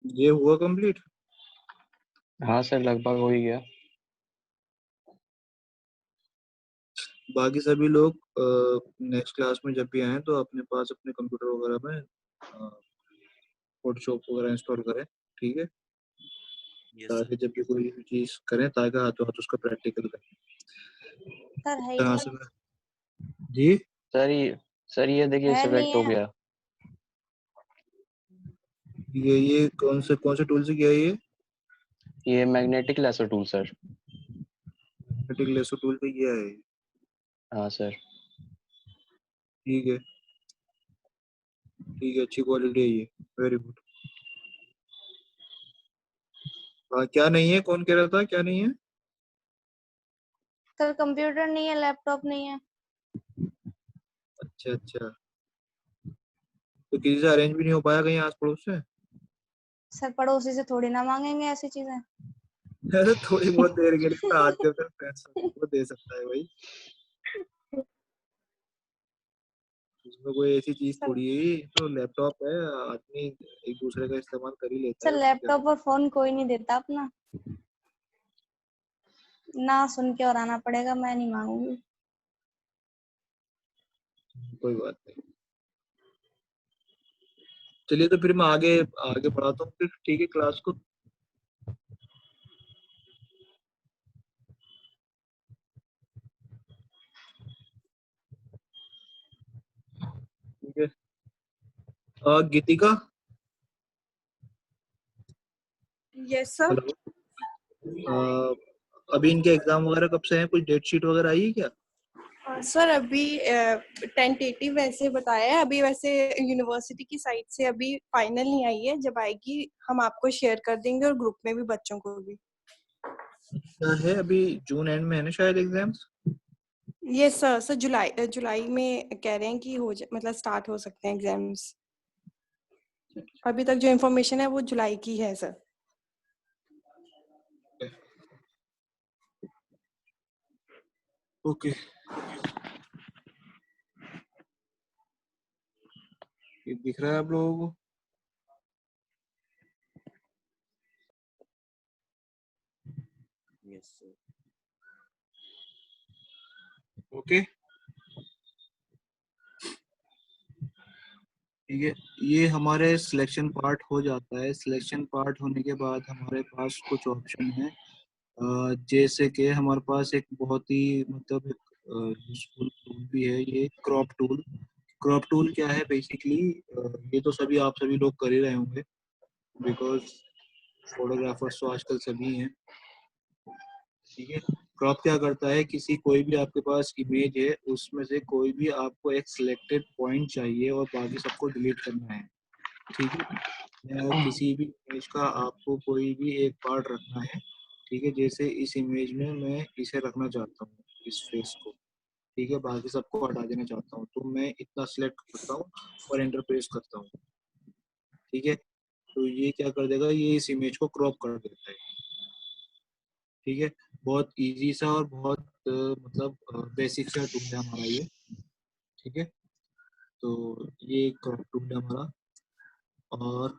ये हुआ कंप्लीट? हाँ सर, लगभग हो ही गया। बाकी सभी लोग नेक्स्ट क्लास में जब भी आए तो अपने पास अपने कंप्यूटर वगैरह में फोटोशॉप वगैरह इंस्टॉल करें, ठीक है? Yes sir. ताकि जब भी कोई भी चीज करें ताकि हाथों हाथ उसका प्रैक्टिकल करें। सर है ही यहाँ नहीं। से जी सर ये देखिए है नहीं सिलेक्ट हो है। गया। ये कौन से टूल से किया ये? ये magnetic lasso tool sir. Lasso tool पे किया है? हाँ सर। ठीक है, अच्छी क्वालिटी है ये, वेरी गुड। क्या नहीं है? कौन कह रहा था क्या नहीं है? सर कंप्यूटर नहीं है, लैपटॉप नहीं है। अच्छा अच्छा, तो किसी से अरेंज भी नहीं हो पाया कहीं आस पड़ोस से? सर पड़ोसी से थोड़ी ना मांगेंगे ऐसी चीजें। अरे थोड़ी बहुत देर के लिए तो हाथ के फिर पैसा वो दे सकता है भाई, इसमें कोई ऐसी चीज सर थोड़ी है, तो लैपटॉप है, आदमी एक दूसरे का इस्तेमाल कर ही लेता सर है, उसमें क्या लैपटॉप और फोन कोई नहीं देता अपना। ना सुन के और आना पड़ेगा, मैं नहीं मांगूंगी। कोई बात नहीं। चलिए तो फिर मैं आगे आगे बढ़ाता हूँ फिर, ठीक है, क्लास को। ठीक है, गीतिका। Yes sir. हेलो। अभी इनके एग्जाम वगैरह कब से हैं? कुछ डेट शीट वगैरह आई है क्या? सर अभी टेंटेटिव वैसे बताया है, अभी वैसे यूनिवर्सिटी की साइड से अभी फाइनल नहीं आई है, जब आएगी हम आपको शेयर कर देंगे और ग्रुप में भी बच्चों को भी। क्या है, अभी जून एंड में है ना शायद एग्जाम्स? ये सर जुलाई में कह रहे हैं कि मतलब स्टार्ट हो सकते हैं एग्जाम्स। अभी तक जो इन्फॉर्मेशन है वो जुलाई की है सर। ओके, ये दिख रहा है आप लोगों को? Yes sir. ओके, ठीक है। ये हमारे सिलेक्शन पार्ट हो जाता है। सिलेक्शन पार्ट होने के बाद हमारे पास कुछ ऑप्शन है, जैसे कि हमारे पास एक बहुत ही मतलब यूजफुल टूल भी है, ये क्रॉप टूल। क्रॉप टूल क्या है बेसिकली? ये तो आप सभी लोग कर ही रहे होंगे, बिकॉज फोटोग्राफर्स तो आजकल सभी हैं, ठीक है। क्रॉप क्या करता है, कोई भी आपके पास इमेज है उसमें से कोई भी आपको एक सिलेक्टेड पॉइंट चाहिए और बाकी सबको डिलीट करना है, ठीक है। या किसी भी इमेज का आपको कोई भी एक पार्ट रखना है, ठीक है। जैसे इस इमेज में मैं इसे रखना चाहता हूँ, इस फेस को, ठीक है, बाकी सबको हटा देना चाहता हूँ, तो मैं इतना सिलेक्ट करता हूँ और एंटर प्रेस करता हूँ, ठीक है। तो ये क्या कर देगा, ये इस इमेज को क्रॉप कर देता है, ठीक है। बहुत इजी सा और बहुत मतलब बेसिक सा टूल है हमारा ये, ठीक है। तो ये क्रॉप टूल है हमारा, और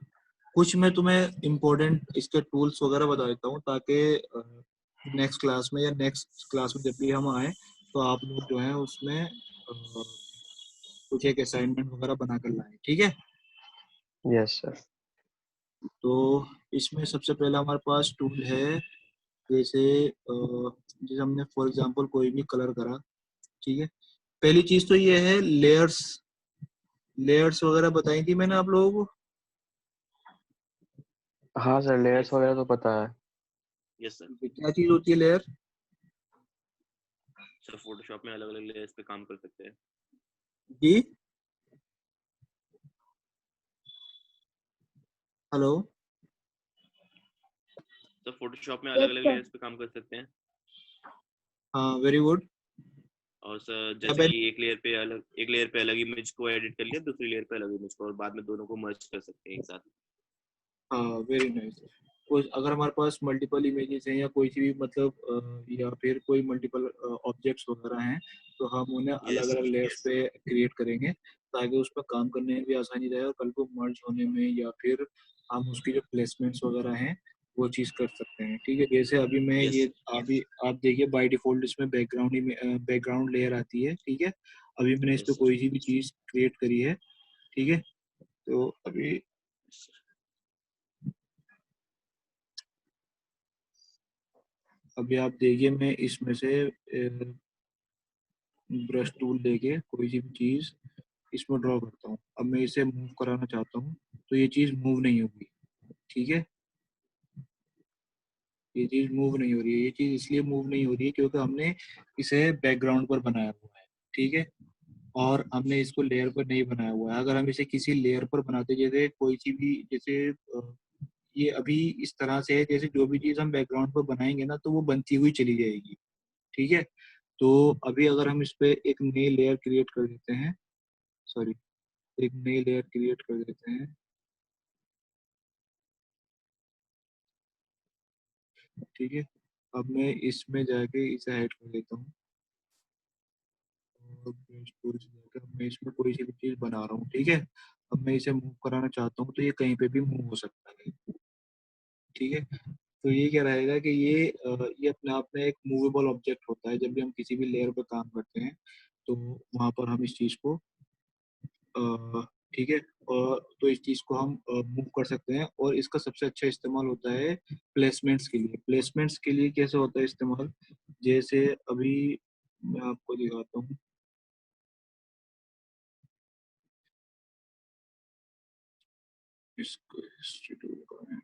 कुछ मैं तुम्हें इम्पोर्टेंट इसके टूल्स वगैरह बता देता हूँ ताकि नेक्स्ट क्लास में या नेक्स्ट क्लास में जब भी हम आए तो आप लोग जो है उसमें कुछ एक असाइनमेंट वगैरह बना कर लाएं, ठीक है। Yes sir. तो इसमें सबसे पहला हमारे पास टूल है, जैसे जैसे हमने फॉर एग्जांपल कोई भी कलर करा, ठीक है। पहली चीज तो ये है लेयर्स। लेयर्स वगैरह बताई थी मैंने आप लोगों को। हाँ सर, लेयर्स वगैरह तो पता है। Yes sir. क्या चीज होती है लेयर? सर फोटोशॉप में अलग अलग लेयर्स पे काम कर सकते हैं। जी, हेलो। सर फोटोशॉप में अलग अलग लेयर्स पे काम कर सकते हैं। हाँ, वेरी गुड। और सर जैसे कि एक लेयर पे अलग इमेज को एडिट कर लिया, दूसरी लेयर पे अलग इमेज को, और बाद में दोनों को मर्ज कर सकते हैं एक साथ। हाँ, वेरी नाइस। अगर हमारे पास मल्टीपल इमेजेस हैं या कोई सी भी मतलब या फिर कोई मल्टीपल ऑब्जेक्ट्स वगैरह हैं, तो हम उन्हें अलग Yes, अलग sir. लेयर्स पे क्रिएट करेंगे ताकि उस पर काम करने में भी आसानी रहे और कल को मर्ज होने में या फिर हम उसकी जो प्लेसमेंट्स वगैरह हैं वो चीज़ कर सकते हैं। ठीक है, जैसे अभी मैं Yes, ये sir. अभी आप देखिए बाय डिफॉल्ट इसमें बैकग्राउंड लेयर आती है। ठीक है, अभी मैंने इस Yes, पे sir. कोई सी भी चीज़ क्रिएट करी है। ठीक है, तो अभी Yes, sir. आप देखिए मैं इसमें से ब्रश टूल लेके कोई सी भी चीज़ इसमें ड्रॉ करता हूँ। अब मैं इसे मूव कराना चाहता हूँ तो ये चीज़ मूव नहीं होगी। ठीक है, ये चीज़ मूव नहीं हो रही है। ये चीज़ इसलिए मूव नहीं हो रही है क्योंकि हमने इसे बैकग्राउंड पर बनाया हुआ है। ठीक है, और हमने इसको लेयर पर नहीं बनाया हुआ है। अगर हम इसे किसी लेयर पर बनाते, जैसे कोई सी भी जैसे ये अभी इस तरह से है, जैसे जो भी चीज़ हम बैकग्राउंड पर बनाएंगे ना तो वो बनती हुई चली जाएगी। ठीक है, तो अभी अगर हम इस पे एक नई लेयर क्रिएट कर देते हैं, सॉरी, एक नई लेयर क्रिएट कर देते हैं। ठीक है, अब मैं इसमें जाके इसे ऐड कर देता हूँ और ब्रश टूल से जाकर अब मैं इसमें कोई सी भी चीज़ बना रहा हूँ। ठीक है, अब मैं इसे मूव कराना चाहता हूँ तो ये कहीं पे भी मूव हो सकता है। ठीक है, तो ये क्या रहेगा कि ये अपने आप में एक मूवेबल ऑब्जेक्ट होता है। जब भी हम किसी भी लेयर पर काम करते हैं तो वहाँ पर हम इस चीज़ को ठीक है, और तो इस चीज़ को हम मूव कर सकते हैं और इसका सबसे अच्छा इस्तेमाल होता है प्लेसमेंट्स के लिए। प्लेसमेंट्स के लिए कैसे होता है इस्तेमाल, जैसे अभी मैं आपको दिखाता हूँ। इसको हिस्ट्री टूल का है।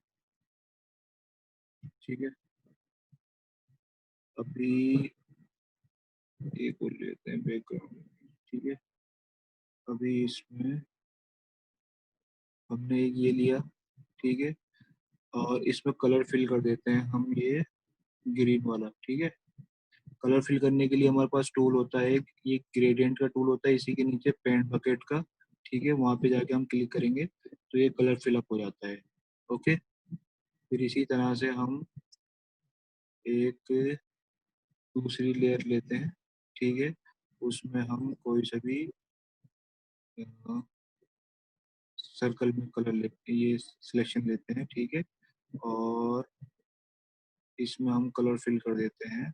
ठीक है, अभी एक और लेते हैं बैकग्राउंड। ठीक है, अभी इसमें हमने एक ये लिया। ठीक है, और इसमें कलर फिल कर देते हैं हम ये ग्रीन वाला। ठीक है, कलर फिल करने के लिए हमारे पास टूल होता है एक, ये ग्रेडियंट का टूल होता है इसी के नीचे पेंट बकेट का। ठीक है, वहां पे जाके हम क्लिक करेंगे तो ये कलर फिल अप हो जाता है। ओके, फिर इसी तरह से हम एक दूसरी लेयर लेते हैं। ठीक है, उसमें हम कोई सा भी सर्कल में कलर लेते, ये सिलेक्शन लेते हैं। ठीक है, और इसमें हम कलर फिल कर देते हैं।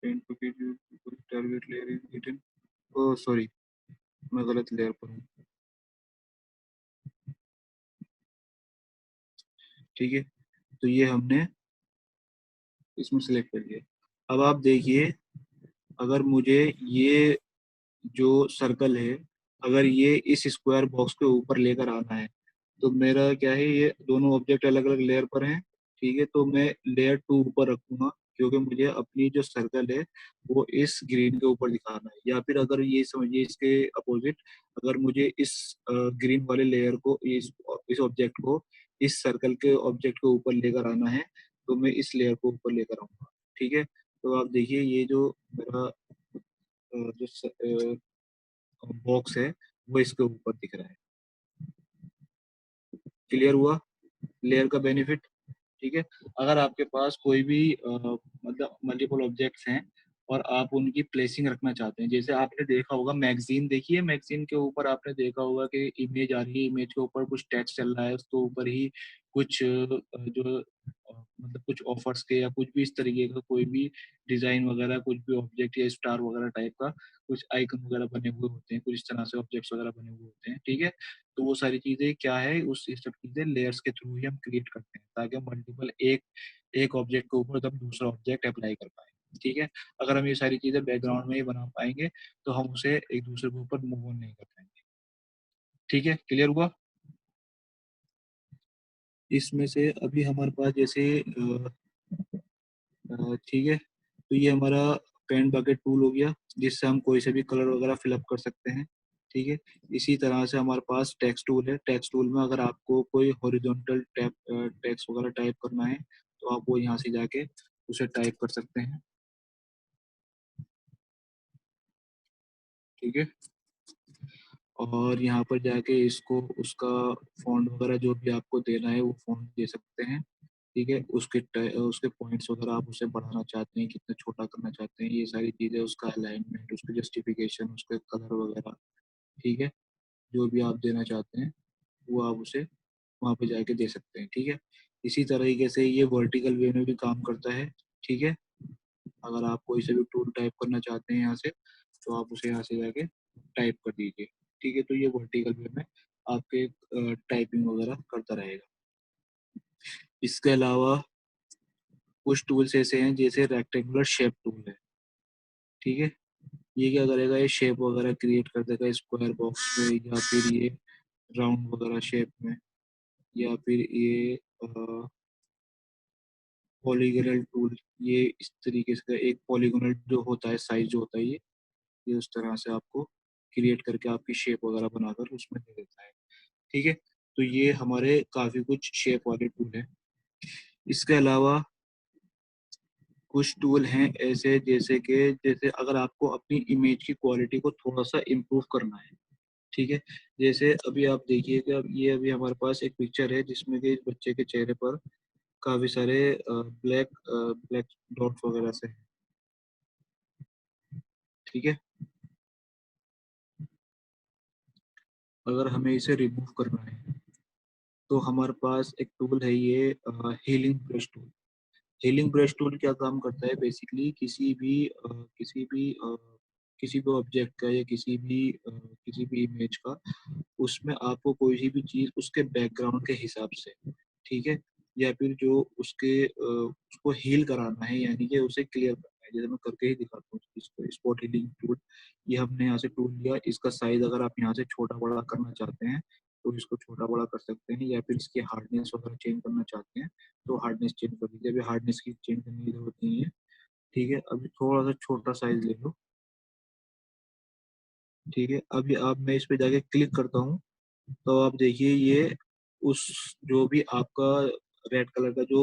Paint bucket target layer is hidden. Oh sorry, मैं गलत लेयर पर हूँ। ठीक है, तो ये हमने इसमें सेलेक्ट कर लिया। अब आप देखिए, अगर मुझे ये जो सर्कल है अगर ये इस स्क्वायर बॉक्स के ऊपर लेकर आना है तो मेरा क्या है, ये दोनों ऑब्जेक्ट अलग अलग लेयर पर हैं। ठीक है, तो मैं लेयर 2 ऊपर रखूंगा क्योंकि मुझे अपनी जो सर्कल है वो इस ग्रीन के ऊपर दिखाना है। या फिर अगर ये समझिए इसके अपोजिट, अगर मुझे इस ग्रीन वाले लेयर को, इस ऑब्जेक्ट को इस सर्कल के ऑब्जेक्ट के ऊपर लेकर आना है तो मैं इस लेयर को ऊपर लेकर आऊंगा। ठीक है, तो आप देखिए ये जो मेरा जो बॉक्स है वो इसके ऊपर दिख रहा है। क्लियर हुआ लेयर का बेनिफिट। ठीक है, अगर आपके पास कोई भी मतलब मल्टीपल ऑब्जेक्ट्स हैं और आप उनकी प्लेसिंग रखना चाहते हैं, जैसे आपने देखा होगा मैगजीन, देखिए मैगजीन के ऊपर आपने देखा होगा कि इमेज आ रही है, इमेज के ऊपर कुछ टेक्स्ट चल रहा है, उसके ऊपर ही कुछ जो मतलब कुछ ऑफर्स के या कुछ भी इस तरीके का कोई भी डिजाइन वगैरह, कुछ भी ऑब्जेक्ट या स्टार वगैरह टाइप का कुछ आइकन वगैरह बने हुए होते हैं, कुछ इस तरह से ऑब्जेक्ट्स वगैरह बने हुए होते हैं। ठीक है, तो वो सारी चीजें क्या है, उस ये सब चीजें लेयर्स के थ्रू ही हम क्रिएट करते हैं ताकि हम मल्टीपल एक एक ऑब्जेक्ट के ऊपर हम दूसरा ऑब्जेक्ट अप्लाई कर पाए। ठीक है, अगर हम ये सारी चीजें बैकग्राउंड में ही बना पाएंगे तो हम उसे एक दूसरे के ऊपर मूव ऑन नहीं कर पाएंगे। ठीक है, क्लियर हुआ। इसमें से अभी हमारे पास जैसे ठीक है, तो ये हमारा पेंट बकेट टूल हो गया जिससे हम कोई से भी कलर वगैरह फिलअप कर सकते हैं। ठीक है। इसी तरह से हमारे पास टेक्स्ट टूल है। टेक्स्ट टूल में अगर आपको कोई हॉरिजॉन्टल टेक्स्ट वगैरह टाइप करना है तो आप वो यहाँ से जाके उसे टाइप कर सकते हैं। ठीक है। और यहाँ पर जाके इसको उसका फॉन्ट वगैरह जो भी आपको देना है वो फॉन्ट दे सकते हैं। ठीक है। उसके पॉइंट्स वगैरह आप उसे बढ़ाना चाहते हैं, कितना छोटा करना चाहते हैं, ये सारी चीज़ें, उसका अलाइनमेंट, उसकी जस्टिफिकेशन, उसके कलर वगैरह। ठीक है। जो भी आप देना चाहते हैं वो आप उसे वहाँ पे जाके दे सकते हैं। ठीक है। इसी तरीके से ये वर्टिकल वे में भी काम करता है। ठीक है। अगर आप कोई से भी टूल टाइप करना चाहते हैं यहाँ से तो आप उसे यहाँ से जाके टाइप कर दीजिए। ठीक है। तो ये वर्टिकल वे में आपके टाइपिंग वगैरह करता रहेगा। इसके अलावा कुछ टूल्स ऐसे हैं जैसे रेक्टेंगुलर शेप टूल है। ठीक है। ये क्या करेगा, ये शेप वगैरह क्रिएट कर देगा स्क्वायर बॉक्स में, या फिर ये राउंड वगैरह शेप में, या फिर ये पॉलीगोनल टूल, ये इस तरीके से एक पॉलीगोनल जो होता है साइज जो होता है ये उस तरह से आपको क्रिएट करके आपकी शेप वगैरह बनाकर उसमें दे देता है। ठीक है। तो ये हमारे काफी कुछ शेप वाले टूल हैं। इसके अलावा कुछ टूल हैं ऐसे जैसे अगर आपको अपनी इमेज की क्वालिटी को थोड़ा सा इम्प्रूव करना है। ठीक है। जैसे अभी आप देखिए कि अब ये अभी हमारे पास एक पिक्चर है जिसमें कि इस बच्चे के चेहरे पर काफी सारे ब्लैक ब्लैक डॉट्स वगैरह से हैं। ठीक है। अगर हमें इसे रिमूव करना है तो हमारे पास एक टूल है, ये healing brush tool. Healing brush tool क्या काम करता है, बेसिकली किसी भी ऑब्जेक्ट का या किसी भी इमेज का, उसमें आपको कोई सी भी चीज उसके बैकग्राउंड के हिसाब से, ठीक है, या फिर जो उसको हील कराना है, यानी कि उसे क्लियर करना है। जैसे मैं करके ही दिखाता हूँ इसको, स्पॉट हीलिंग टूल। ये हमने यहाँ से टूल लिया, इसका साइज अगर आप यहाँ से छोटा बड़ा करना चाहते हैं तो इसको छोटा बड़ा कर सकते हैं, या फिर इसकी हार्डनेस वगैरह चेंज करना चाहते हैं तो हार्डनेस चेंज कर दीजिए। अभी हार्डनेस की चेंज करने की जरूरत नहीं है। ठीक है। अभी थोड़ा सा छोटा साइज ले लो। ठीक है। अभी आप मैं इस पे जाके क्लिक करता हूँ तो आप देखिए ये उस जो भी आपका रेड कलर का जो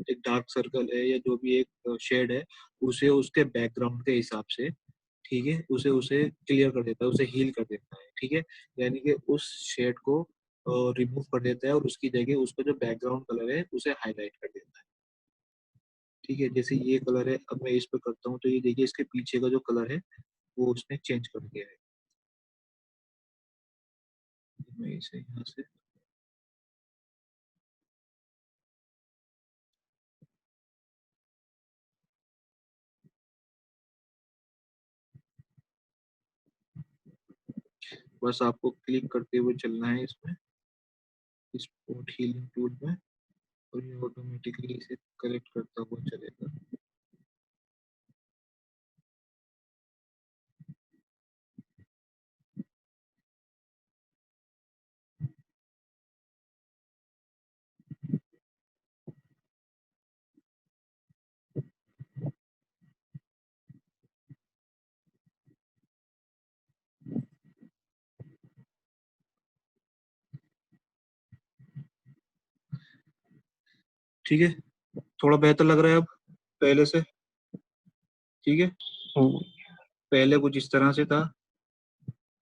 एक डार्क सर्कल है या जो भी एक शेड है उसे उसके बैकग्राउंड के हिसाब से, ठीक है, उसे उसे क्लियर कर देता है, उसे हील कर देता है। ठीक है। यानी कि उस शेड को रिमूव कर देता है और उसकी जगह उसका जो बैकग्राउंड कलर है उसे हाईलाइट कर देता है। ठीक है। जैसे ये कलर है, अब मैं इस पे करता हूँ तो ये देखिए इसके पीछे का जो कलर है वो उसने चेंज कर दिया है। मैं इसे यहाँ से बस आपको क्लिक करते हुए चलना है इसमें, स्पॉट हीलिंग टूल में, और ये ऑटोमेटिकली इसे करेक्ट करता हुआ चलेगा। ठीक है। थोड़ा बेहतर लग रहा है अब पहले से। ठीक है। हम्म, पहले कुछ इस तरह से था,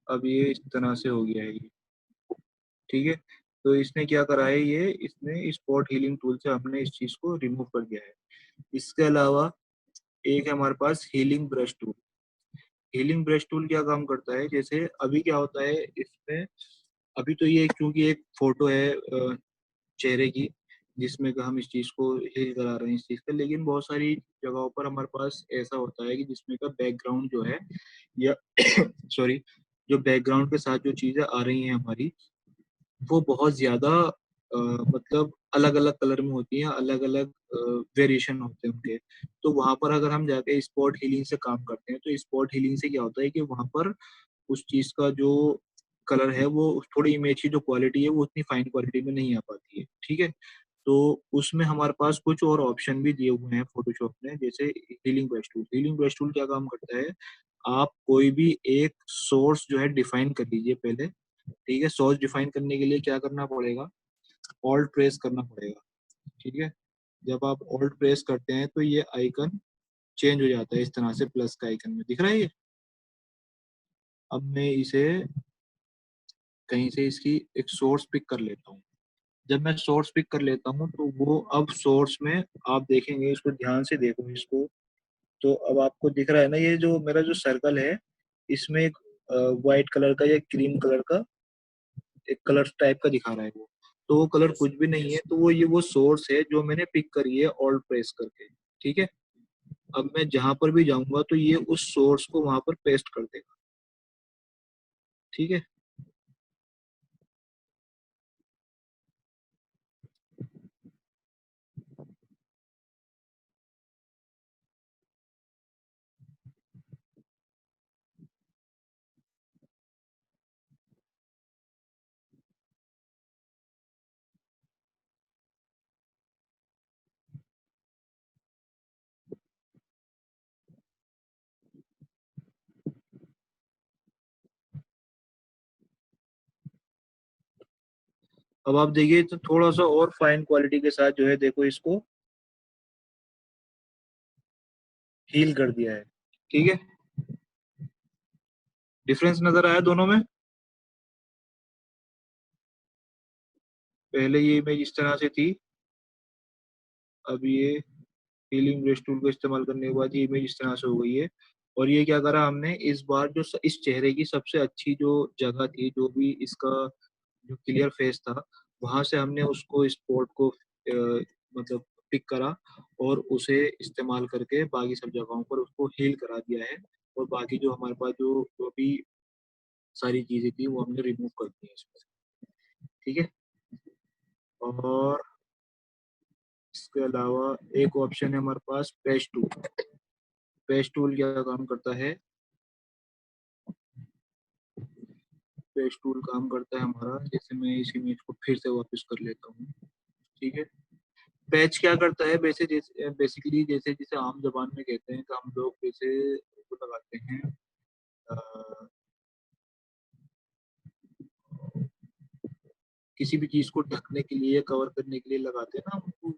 अब ये इस तरह से हो गया है ये। ठीक है। तो इसने क्या करा है, ये इसने स्पॉट हीलिंग टूल से हमने इस चीज को रिमूव कर दिया है। इसके अलावा एक है हमारे पास healing brush tool. Healing brush tool क्या काम करता है, जैसे अभी क्या होता है इसमें, अभी तो ये क्योंकि एक फोटो है चेहरे की जिसमें कि हम इस चीज को हील करा रहे हैं इस चीज का, लेकिन बहुत सारी जगहों पर हमारे पास ऐसा होता है कि जिसमें का बैकग्राउंड जो है या सॉरी, जो बैकग्राउंड के साथ जो चीजें आ रही हैं हमारी, वो बहुत ज्यादा मतलब अलग अलग कलर में होती हैं, अलग अलग वेरिएशन होते हैं उनके। तो वहां पर अगर हम जाके स्पॉट हीलिंग से काम करते हैं तो स्पॉट हीलिंग से क्या होता है कि वहां पर उस चीज का जो कलर है वो थोड़ी इमेज की जो क्वालिटी है वो उतनी फाइन क्वालिटी में नहीं आ पाती है। ठीक है। तो उसमें हमारे पास कुछ और ऑप्शन भी दिए हुए हैं फोटोशॉप में, जैसे healing brush tool. Healing brush tool क्या काम करता है, आप कोई भी एक सोर्स जो है डिफाइन कर लीजिए पहले। ठीक है, सोर्स डिफाइन करने के लिए क्या करना पड़ेगा, ऑल्ट प्रेस करना पड़ेगा। ठीक है, जब आप ऑल्ट प्रेस करते हैं तो ये आइकन चेंज हो जाता है इस तरह से, प्लस का आइकन में दिख रहा है ये। अब मैं इसे कहीं से इसकी एक सोर्स पिक कर लेता हूँ। जब मैं सोर्स पिक कर लेता हूँ तो वो अब सोर्स में आप देखेंगे, इसको ध्यान से देखो इसको, तो अब आपको दिख रहा है ना, ये जो मेरा जो सर्कल है इसमें एक व्हाइट कलर का या क्रीम कलर का एक कलर टाइप का दिखा रहा है वो, तो वो कलर कुछ भी नहीं है, तो वो ये वो सोर्स है जो मैंने पिक करी है ऑल्ट प्रेस करके। ठीक है, अब मैं जहां पर भी जाऊंगा तो ये उस सोर्स को वहां पर पेस्ट कर देगा। ठीक है, अब आप देखिए तो थोड़ा सा और फाइन क्वालिटी के साथ जो है देखो इसको हील कर दिया है। ठीक है, डिफरेंस नजर आया दोनों में। पहले ये इमेज इस तरह से थी, अब ये हीलिंग ब्रश टूल को इस्तेमाल करने के बाद ये इमेज इस तरह से हो गई है। और ये क्या करा हमने इस बार, जो इस चेहरे की सबसे अच्छी जो जगह थी, जो भी इसका जो क्लियर फेस था, वहां से हमने उसको स्पॉट को मतलब पिक करा और उसे इस्तेमाल करके बाकी सब जगहों पर उसको हील करा दिया है। और बाकी जो हमारे पास जो जो भी सारी चीजें थी वो हमने रिमूव कर दी है इसमें से। ठीक है, और इसके अलावा एक ऑप्शन है हमारे पास पेस्ट टूल। पेस्ट टूल क्या काम करता है, पेस्ट टूल काम करता है हमारा, जैसे मैं इस इमेज को फिर से वापस कर लेता हूँ। ठीक है, पैच क्या करता है, बेसिकली जैसे जिसे आम जबान में कहते हैं, तो हम लोग जैसे वो लगाते हैं अ, किसी भी चीज को ढकने के लिए, कवर करने के लिए लगाते हैं ना हम,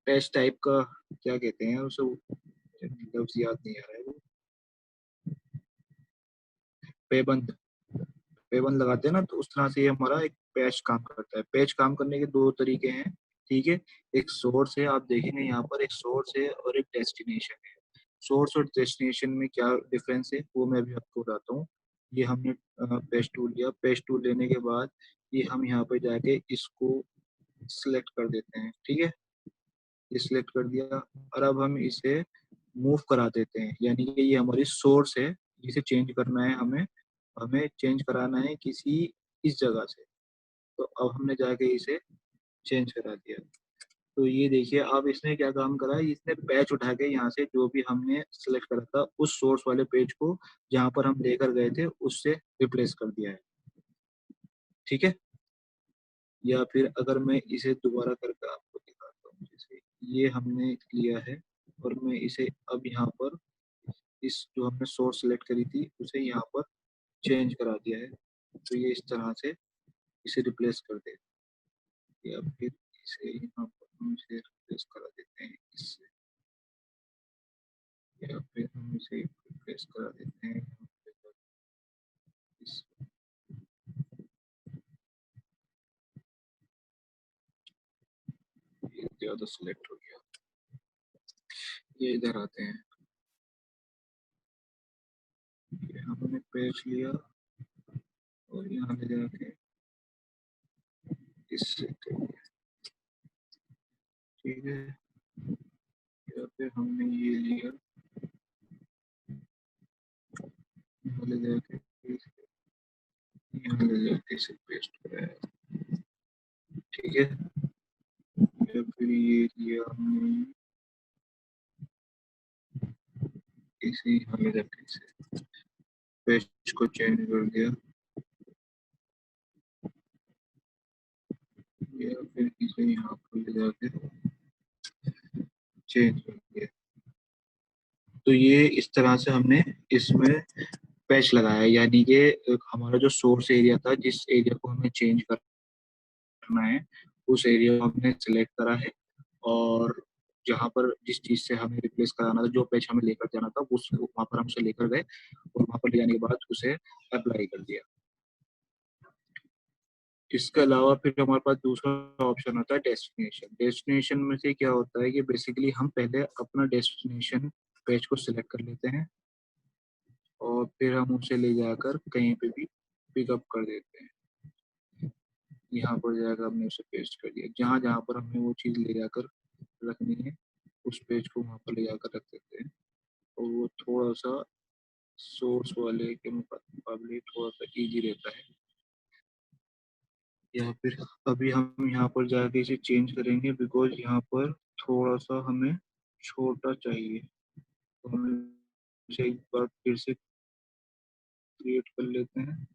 पैच टाइप का क्या कहते हैं उसे, लफ्ज याद नहीं आ रहा है वो, पेबंद, पेबंद लगाते हैं ना, तो उस तरह से ये हमारा एक पैच काम करता है। पैच काम करने के दो तरीके हैं। ठीक है, एक सोर्स है, आप देखेंगे यहाँ पर एक सोर्स है और एक डेस्टिनेशन है। सोर्स और डेस्टिनेशन में क्या डिफरेंस है वो मैं अभी आपको बताता हूँ। ये हमने पेस्ट टूल लिया, पेस्ट टूल लेने के बाद ये हम यहाँ पे जाके इसको सिलेक्ट कर देते हैं। ठीक है, ये सिलेक्ट कर दिया और अब हम इसे मूव करा देते हैं, यानी कि ये हमारी सोर्स है जिसे चेंज करना है हमें, हमें चेंज कराना है किसी इस जगह से। तो अब हमने जाके इसे चेंज करा दिया। तो ये देखिए अब इसने क्या काम करा है, इसने पैच उठा के यहाँ से जो भी हमने सेलेक्ट करा था उस सोर्स वाले पेज को जहाँ पर हम लेकर गए थे उससे रिप्लेस कर दिया है। ठीक है, या फिर अगर मैं इसे दोबारा करके आपको दिखाता हूँ, जैसे ये हमने लिया है और मैं इसे अब यहाँ पर इस जो हमने सोर्स सेलेक्ट करी थी उसे यहाँ पर चेंज करा दिया है, तो ये इस तरह से इसे रिप्लेस कर दे, या फिर इसे यहाँ पर हम इसे रिप्लेस करा देते हैं इससे, या फिर हम इसे रिप्लेस करा देते हैं यहाँ पे इस, ये ज्यादा सिलेक्ट हो गया, ये इधर आते हैं, ये हमने पेज लिया और यहाँ ले जाके इससे कर दिया। ठीक है, या फिर हमने ये लिया, यहाँ ले जाके यहाँ ले जाके इसे पेस्ट कराया। ठीक है, या फिर ये लिया हमने, इसे यहाँ ले जाके इसे पेज को चेंज कर दिया, या फिर इसे यहाँ पर ले जाके चेंज कर दिया। तो ये इस तरह से हमने इसमें पैच लगाया है, यानी कि हमारा जो सोर्स एरिया था, जिस एरिया को हमें चेंज करना है, उस एरिया को हमने सेलेक्ट करा है, और जहाँ पर जिस चीज से हमें रिप्लेस कराना था, जो पैच हमें लेकर जाना था, उस वहाँ पर हम उसे लेकर गए और वहाँ पर ले जाने के बाद उसे अप्लाई कर दिया। इसके अलावा फिर हमारे पास दूसरा ऑप्शन होता है डेस्टिनेशन। डेस्टिनेशन में से क्या होता है कि बेसिकली हम पहले अपना डेस्टिनेशन पेज को सिलेक्ट कर लेते हैं और फिर हम उसे ले जाकर कहीं पे भी पिकअप कर देते हैं। यहाँ पर जाकर हमने उसे पेस्ट कर दिया, जहाँ जहाँ पर हमें वो चीज़ ले जाकर रखनी है उस पेज को वहाँ पर ले जाकर रख देते हैं, और वो थोड़ा सा सोर्स वाले के मुकाबले थोड़ा सा ईजी रहता है। या फिर अभी हम यहाँ पर जाके इसे चेंज करेंगे, बिकॉज यहाँ पर थोड़ा सा हमें छोटा चाहिए, तो हम इसे एक बार फिर से क्रिएट कर लेते हैं।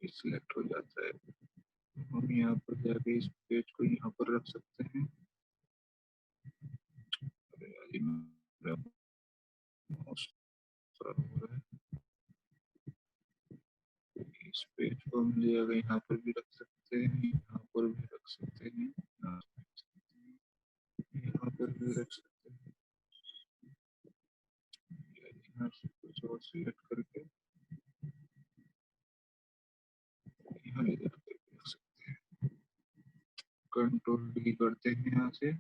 सिलेक्ट हो जाता है, हम यहाँ पर जाके इस पेज को यहाँ पर रख सकते हैं। अरे यार, ये मेरा mouse खराब हो रहा है। इस पेज को हम ले जाकर यहाँ पर भी रख सकते हैं, यहाँ पर भी रख सकते हैं, यहाँ पर भी रख सकते हैं, यहाँ से कुछ और सिलेक्ट करके यहाँ ले जाकर रख सकते हैं। कंट्रोल डी करते हैं यहाँ से,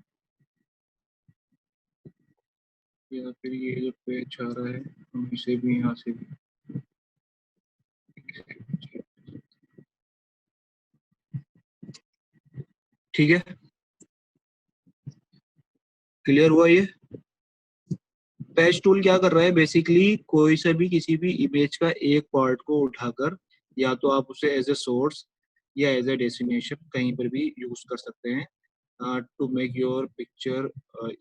या फिर ये जो पेज आ रहा है हम इसे भी यहाँ से भी ठीक है। क्लियर हुआ ये? पेज टूल क्या कर रहा है, बेसिकली कोई सा भी किसी भी इमेज का एक पार्ट को उठाकर या तो आप उसे एज ए सोर्स या एज ए डेस्टिनेशन कहीं पर भी यूज कर सकते हैं to make your picture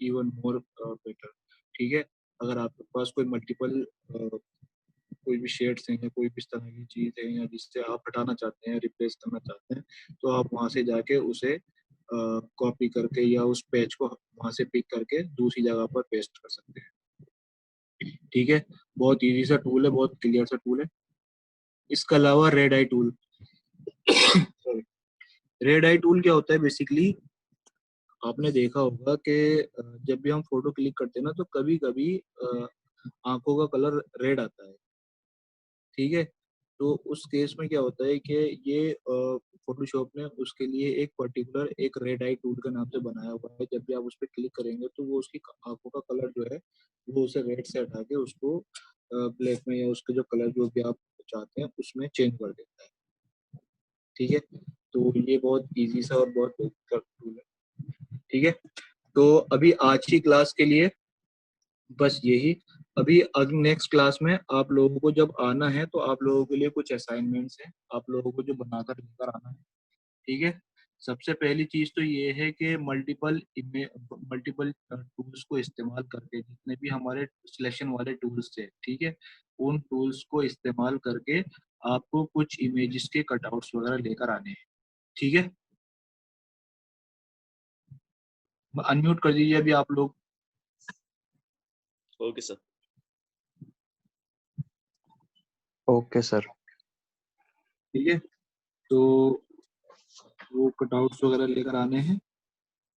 even more better. ठीक है, अगर आपके पास कोई मल्टीपल कोई भी शेड्स हैं या कोई भी इस तरह की चीज है या जिससे आप हटाना चाहते हैं, रिप्लेस करना चाहते हैं, तो आप वहां से जाके उसे कॉपी करके या उस पेज को वहां से पिक करके दूसरी जगह पर पेस्ट कर सकते हैं। ठीक है, बहुत इजी सा टूल है, बहुत क्लियर सा टूल है। इसके अलावा red I tool sorry, red I tool क्या होता है, बेसिकली आपने देखा होगा कि जब भी हम फोटो क्लिक करते हैं ना, तो कभी कभी आंखों का कलर रेड आता है। ठीक है, तो उस केस में क्या होता है कि ये फोटोशॉप ने उसके लिए एक पर्टिकुलर एक रेड आई टूल के नाम से बनाया हुआ है। जब भी आप उस पर क्लिक करेंगे तो वो उसकी आंखों का कलर जो है वो उसे रेड से हटा के उसको ब्लैक में या उसके जो कलर जो भी आप चाहते हैं उसमें चेंज कर देता है। ठीक है, तो ये बहुत इजी सा और बहुत बेहतर टूल है। ठीक है, तो अभी आज की क्लास के लिए बस यही। अभी नेक्स्ट क्लास में आप लोगों को जब आना है तो आप लोगों के लिए कुछ असाइनमेंट्स हैं, आप लोगों को जो बनाकर लेकर आना है। ठीक है, सबसे पहली चीज तो ये है कि मल्टीपल टूल्स को इस्तेमाल करके, जितने भी हमारे सिलेक्शन वाले टूल्स थे, ठीक है, उन टूल्स को इस्तेमाल करके आपको कुछ इमेजेस के कटआउट्स वगैरह लेकर आने हैं। ठीक है, अनम्यूट कर दीजिए अभी आप लोग। Okay sir. Okay sir. ठीक है, तो वो कटआउट्स वगैरह लेकर आने हैं,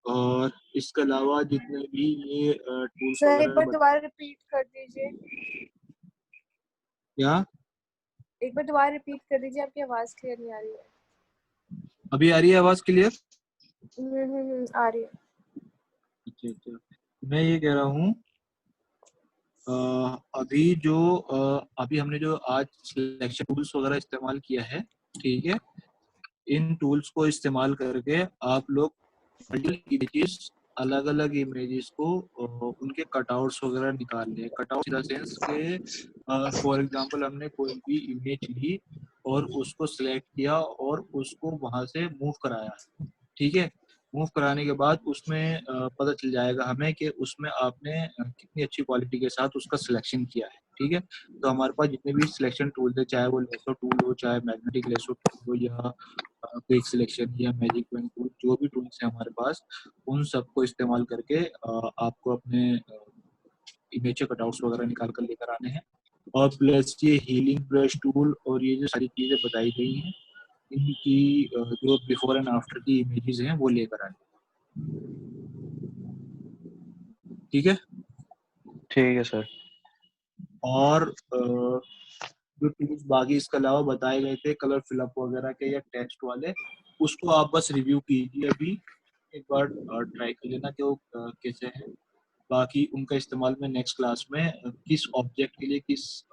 और इसके अलावा जितने भी ये टूल्स सर एक वगैरह बार दोबारा रिपीट कर दीजिए। क्या एक बार दोबारा रिपीट कर दीजिए, आपकी आवाज क्लियर नहीं आ रही है। अभी आ रही है आवाज क्लियर? आ रही है। अच्छा अच्छा, मैं ये कह रहा हूँ अभी जो अभी हमने जो आज सिलेक्शन टूल्स वगैरह इस्तेमाल किया है, ठीक है, इन टूल्स को इस्तेमाल करके आप लोग मल्टीपल इमेजेस, अलग अलग इमेजेस को उनके कटआउट्स वगैरह निकाल लें। कटआउट इन द सेंस के फॉर एग्जांपल हमने कोई भी इमेज ली और उसको सिलेक्ट किया और उसको वहां से मूव कराया। ठीक है, मूव कराने के बाद उसमें पता चल जाएगा हमें कि उसमें आपने कितनी अच्छी क्वालिटी के साथ उसका सिलेक्शन किया है। ठीक है, तो हमारे पास जितने भी सिलेक्शन टूल थे, चाहे वो लेसो टूल हो, चाहे मैग्नेटिक लेसो टूल हो, या क्विक सिलेक्शन या मैजिक पेन टूल, जो भी टूल्स हैं हमारे पास, उन सबको इस्तेमाल करके आपको अपने इमेज के कटआउट्स वगैरह निकाल कर लेकर आने हैं। और प्लस ये हीलिंग ब्रश टूल और ये जो सारी चीज़ें बताई गई हैं, इनकी जो बिफोर एंड आफ्टर की इमेजेस हैं वो लेकर आए। ठीक है। ठीक है सर। और जो टूल्स बाकी इसके अलावा बताए गए थे कलर फिलअप वगैरह के या टेक्स्ट वाले, उसको आप बस रिव्यू कीजिए अभी एक बार, ट्राई कर लेना कि वो कैसे हैं। बाकी उनका इस्तेमाल में नेक्स्ट क्लास में किस ऑब्जेक्ट के लिए, किस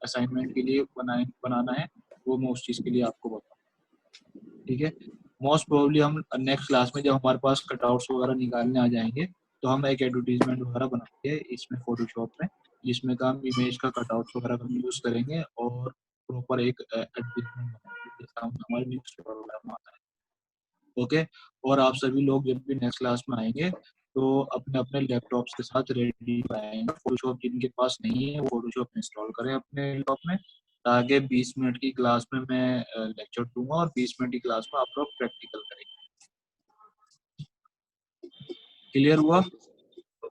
असाइनमेंट के लिए बनाना है, वो मैं उस चीज़ के लिए आपको बताऊँ। ठीक है। मोस्ट प्रोबेबली हम नेक्स्ट क्लास में जब हमारे पास कटआउट्स वगैरह निकालने आ जाएंगे तो हम एक एडवर्टीजमेंट वगैरह बनाएंगे इसमें फोटोशॉप में, जिसमें का हम इमेज का कटआउट्स वगैरह का यूज़ करेंगे और प्रॉपर एक एडवर्टीजमेंट बनाएंगे जैसा हमारे न्यूज़ पेपर वगैरह में आता है। ओके। और आप सभी लोग जब भी नेक्स्ट क्लास में आएंगे तो अपने अपने लैपटॉप्स के साथ रेडी आएंगे। फोटोशॉप जिनके पास नहीं है वो फोटोशॉप इंस्टॉल करें अपने लैपटॉप में, ताकि 20 मिनट की क्लास में मैं लेक्चर दूंगा और 20 मिनट की क्लास में आप लोग प्रैक्टिकल करेंगे। क्लियर हुआ?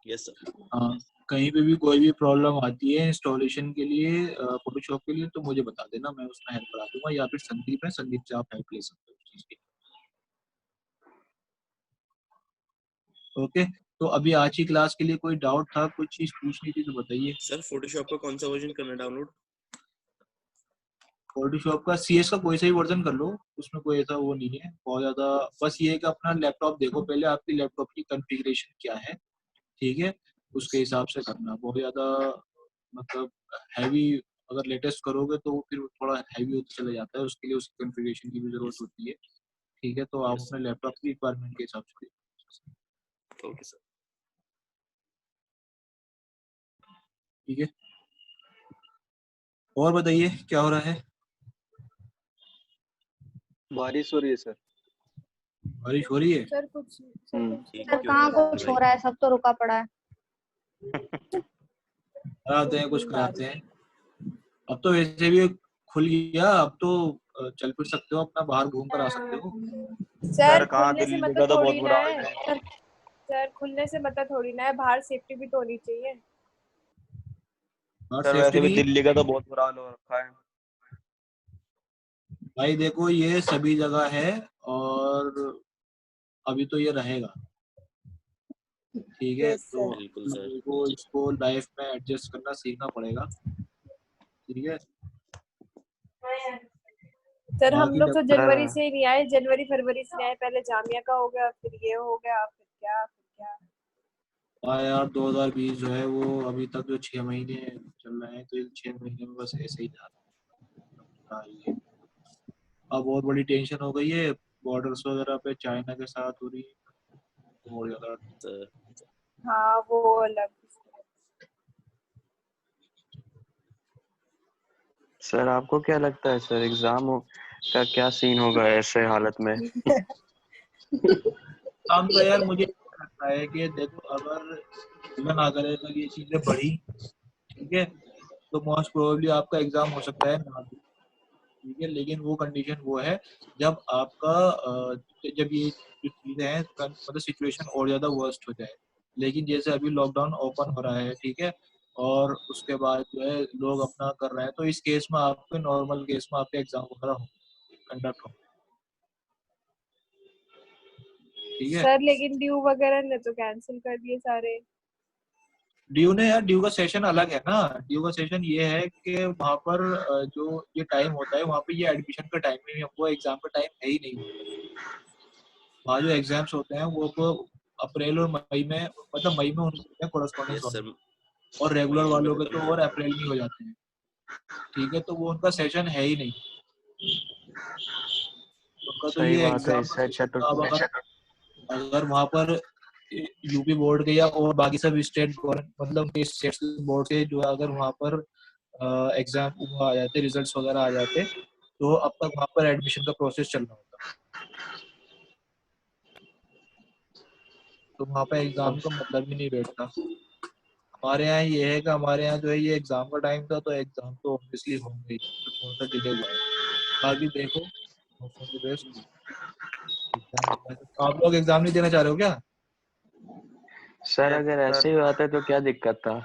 Yes sir. हाँ, कहीं पे भी कोई भी प्रॉब्लम आती है इंस्टॉलेशन के लिए फोटोशॉप के लिए तो मुझे बता देना, मैं उसमें हेल्प करा दूंगा, या फिर संदीप है, संदीप से आप हेल्प ले सकते हो उस चीज़ की। ओके। तो अभी आज की क्लास के लिए कोई डाउट था, कुछ चीज पूछनी थी तो बताइए। सर फोटोशॉप का कौन सा वर्जन करना है डाउनलोड? फोटोशॉप का CS का कोई सा ही वर्जन कर लो, उसमें कोई ऐसा वो नहीं है बहुत ज्यादा। बस ये है कि अपना लैपटॉप देखो पहले, आपकी लैपटॉप की कॉन्फ़िगरेशन क्या है, ठीक है, उसके हिसाब से करना। बहुत ज्यादा मतलब हैवी अगर लेटेस्ट करोगे तो वो फिर थोड़ा हैवी होता चला जाता है, उसके लिए उसकी कॉन्फ़िगरेशन की भी जरूरत होती है। ठीक है, तो आप अपने लैपटॉप की रिक्वायरमेंट के हिसाब से। Okay sir. ठीक है, और बताइए क्या हो रहा है? बारिश हो रही है सर। बारिश हो रही है? सर कुछ सर कहाँ कुछ हो रहा है, सब तो रुका पड़ा है। कराते हैं, कुछ कराते हैं। अब तो वैसे भी खुल गया, अब तो चल फिर सकते हो, अपना बाहर घूम कर आ सकते हो। सर कहाँ खुलने से दिल्ली मतलब का तो बहुत थोड़ी ना बुरा है हाल है। सर खुलने से मतलब थोड़ी ना है, बाहर सेफ्टी भी तो होनी चाहिए। और सर वैसे सेफ्टी भी नहीं दिल्ली का तो बहुत बुरा हाल हो रखा है। भाई, देखो ये सभी जगह है और अभी तो ये रहेगा। ठीक है, यस तो सर। बिल्कुल सर। लोगों को इसको लाइफ में एडजस्ट करना सीखना पड़ेगा। ठीक है, सर हम बाकी लोग तो जनवरी सर से ही नहीं आए, जनवरी फरवरी से आए, पहले जामिया का हो गया, फिर ये हो गया, फिर क्या। हाँ यार, 2020 जो है वो अभी तक जो 6 महीने चल रहे हैं, तो इन 6 महीने में बस ऐसे ही जा रहा है। अब बहुत बड़ी टेंशन हो गई है, बॉर्डर्स वगैरह पे चाइना के साथ हो रही है, बहुत ज्यादा। सर हाँ वो अलग। सर आपको क्या लगता है सर एग्जाम का क्या सीन होगा ऐसे हालत में? काम तो यार मुझे लगता है कि देखो, अगर इवन अगर ये चीजें बढ़ी, ठीक है, तो मोस्ट प्रोबेबली आपका एग्जाम हो सकता है ना भी। ठीक है, लेकिन वो कंडीशन वो है जब आपका जब ये जो चीजें हैं मतलब सिचुएशन और ज्यादा वर्स्ट हो जाए। लेकिन जैसे अभी लॉकडाउन ओपन हो रहा है, ठीक है, और उसके बाद जो है लोग अपना कर रहे हैं, तो इस केस में आपके नॉर्मल केस में आपके एग्जाम वगैरह कंडक्ट हो। ठीक है। सर लेकिन ड्यू वगैरह ने तो कैंसिल कर दिए सारे। ड्यू ने यार, ड्यू का सेशन अलग है ना। ड्यू का सेशन ये है कि वहाँ पर जो ये टाइम होता है वहाँ पे ये एडमिशन का टाइम नहीं है, वो एग्जाम का टाइम है ही नहीं। वहाँ जो एग्जाम्स होते हैं वो तो अप्रैल और मई में, मतलब मई में होते हैं कोरस्पॉन्डेंस यस वाले, सर। और रेगुलर मई में वालों के खत्म तो हो और गया। अप्रैल में हो जाते हैं। ठीक है, तो वो उनका सेशन है ही नहीं, उनका तो सही ये बात है, एग्जाम का इससे अच्छा तो सेशन। अब अगर वहाँ पर यूपी बोर्ड के या और बाकी सब स्टेट मतलब स्टेट बोर्ड के जो अगर वहाँ पर एग्जाम आ जाते, रिजल्ट्स वगैरह आ जाते, तो अब तक वहाँ पर एडमिशन का प्रोसेस चल रहा होता। तो वहाँ पे एग्जाम का मतलब ही नहीं बैठता। हमारे यहाँ ये है कि हमारे यहाँ जो है ये एग्जाम का टाइम था, तो एग्जाम तो ऑब्वियसली होंगे ही, तो थोड़ा सा डिले हुआ है। बाकी देखो, बेस्ट। आप लोग एग्जाम नहीं देना चाह रहे हो क्या? सर अगर ऐसे ही बात है तो क्या दिक्कत था?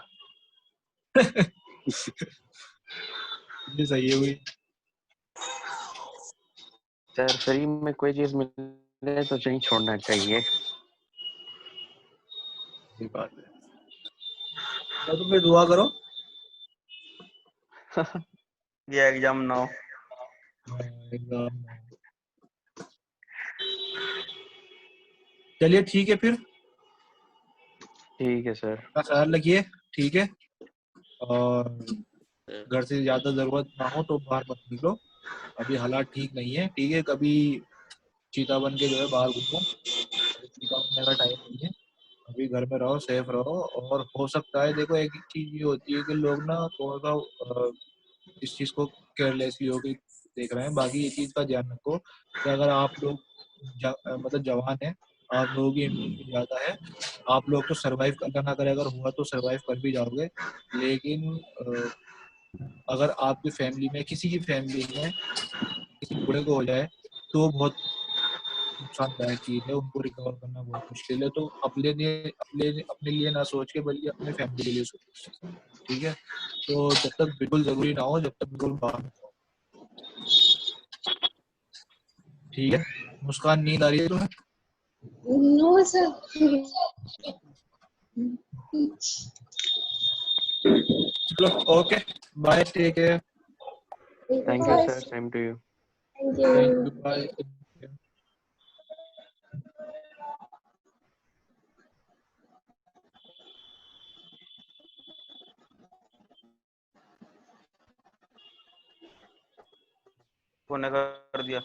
ये सही है हुई। सर फ्री में कोई चीज मिले तो नहीं छोड़ना चाहिए। ये बात है। तो फिर दुआ करो। ये एग्जाम ना हो। एग्जाम। चलिए ठीक है फिर, ठीक है सर। अपना ख्याल रखिए, ठीक है। और घर से ज्यादा जरूरत ना हो तो बाहर मत निकलो, अभी हालात ठीक नहीं है, ठीक है। कभी चीता बन के जो है बाहर घूमो, चीता बनने का टाइम नहीं है। अभी घर में रहो, सेफ रहो। और हो सकता है, देखो एक चीज ये होती है कि लोग ना थोड़ा सा इस चीज को केयरलेसली हो के देख रहे हैं। बाकी ये चीज का ध्यान रखो कि अगर आप लोग मतलब जवान है, आप लोगों की इम्यूनिटी ज्यादा है, आप लोग तो सरवाइव अल्लाह ना करे अगर हुआ तो सरवाइव कर भी जाओगे। लेकिन अगर आपकी फैमिली में, किसी की फैमिली में किसी बूढ़े को हो जाए तो वो बहुत नुकसानदायक चीज है, उनको रिकवर करना बहुत मुश्किल है। तो अपने लिए ना सोच के बल्कि अपने फैमिली के लिए सोचो, ठीक है। तो जब तक बिल्कुल जरूरी ना हो, जब तक बिल्कुल बाहर ना हो, ठीक है। मुस्कान, नींद आ रही है तुम्हें? No, sir. चलो, okay, bye, take care. Thank you sir, same to you. Thank thank you. You, bye. Phone कर दिया।